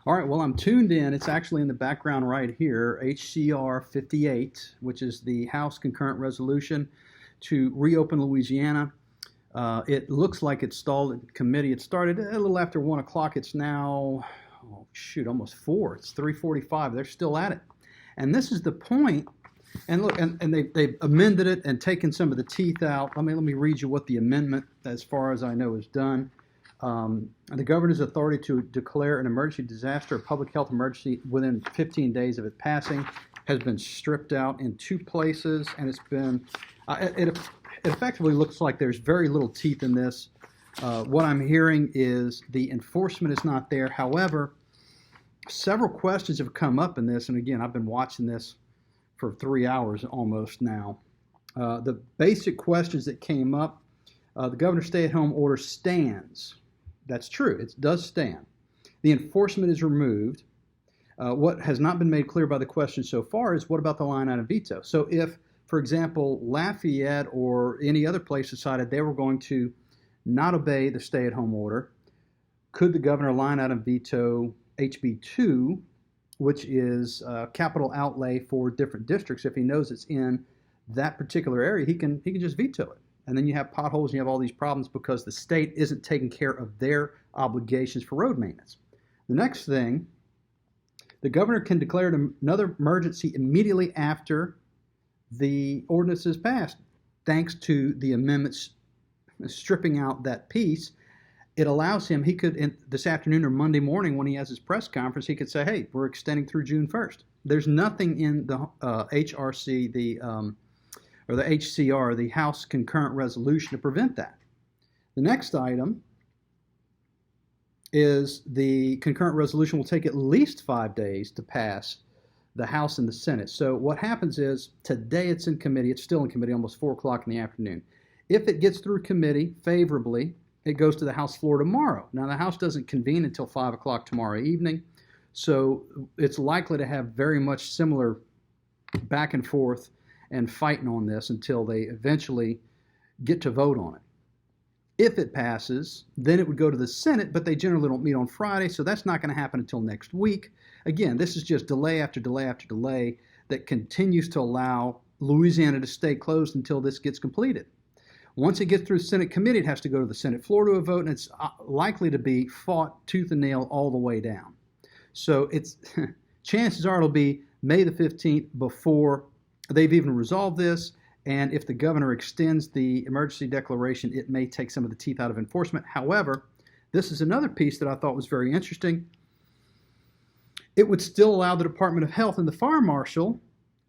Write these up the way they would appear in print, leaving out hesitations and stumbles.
All right, well, I'm tuned in. It's actually in the background right here, HCR 58, which is the House concurrent resolution to reopen Louisiana. It looks like it stalled in committee. It started a little after 1 o'clock. It's now, oh, shoot, almost 4. It's 3:45. They're still at it. And this is the point. And look, and they've amended it and taken some of the teeth out. Let me read you what the amendment, as far as I know, is done. The governor's authority to declare an emergency disaster or public health emergency within 15 days of it passing has been stripped out in 2 places, and it's been, it effectively looks like there's very little teeth in this. What I'm hearing is the enforcement is not there. However, several questions have come up in this, and again, I've been watching this for 3 hours almost now. The basic questions that came up, the governor's stay-at-home order stands. That's true. It does stand. The enforcement is removed. What has not been made clear by the question so far is what about the line item veto? So if, for example, Lafayette or any other place decided they were going to not obey the stay-at-home order, could the governor line item veto HB 2, which is capital outlay for different districts? If he knows it's in that particular area, he can just veto it. And then you have potholes and you have all these problems because the state isn't taking care of their obligations for road maintenance. The next thing, the governor can declare another emergency immediately after the ordinance is passed. Thanks to the amendments stripping out that piece, it allows him, he could, this afternoon or Monday morning when he has his press conference, he could say, hey, we're extending through June 1st. There's nothing in the HRC, or the HCR, the House concurrent resolution, to prevent that. The next item is the concurrent resolution will take at least 5 days to pass the House and the Senate. So what happens is today it's in committee. It's still in committee, almost 4 o'clock in the afternoon. If it gets through committee favorably, it goes to the House floor tomorrow. Now, the House doesn't convene until 5 o'clock tomorrow evening, so it's likely to have very much similar back and forth and fighting on this until they eventually get to vote on it. If it passes, then it would go to the Senate, but they generally don't meet on Friday, so that's not going to happen until next week. Again, this is just delay after delay after delay that continues to allow Louisiana to stay closed until this gets completed. Once it gets through the Senate committee, it has to go to the Senate floor to a vote, and it's likely to be fought tooth and nail all the way down. So it's chances are it'll be May the 15th before they've even resolved this, and if the governor extends the emergency declaration, it may take some of the teeth out of enforcement. However, this is another piece that I thought was very interesting. It would still allow the Department of Health and the fire marshal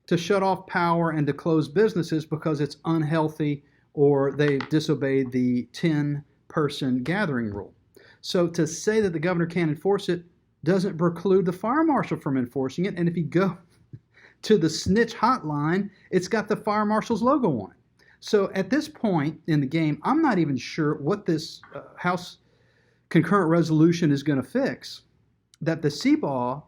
to shut off power and to close businesses because it's unhealthy or they've disobeyed the 10-person gathering rule. So to say that the governor can't enforce it doesn't preclude the fire marshal from enforcing it, and if you go to the snitch hotline, it's got the fire marshal's logo on it. So at this point in the game, I'm not even sure what this House concurrent resolution is going to fix that the Seabaugh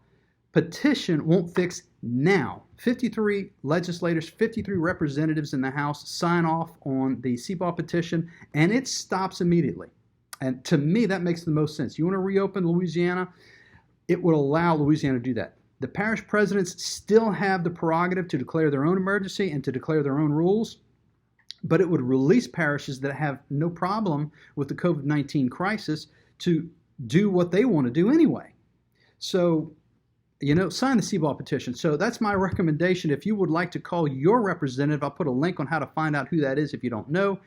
petition won't fix now. 53 legislators, 53 representatives in the House sign off on the Seabaugh petition, and it stops immediately. And to me, that makes the most sense. You want to reopen Louisiana? It would allow Louisiana to do that. The parish presidents still have the prerogative to declare their own emergency and to declare their own rules, but it would release parishes that have no problem with the COVID-19 crisis to do what they want to do anyway. So, sign the Seabaugh petition. So that's my recommendation. If you would like to call your representative, I'll put a link on how to find out who that is if you don't know.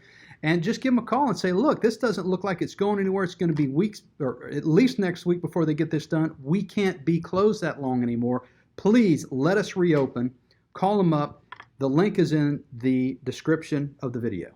And just give them a call and say, look, this doesn't look like it's going anywhere. It's going to be weeks, or at least next week before they get this done. We can't be closed that long anymore. Please let us reopen. Call them up. The link is in the description of the video.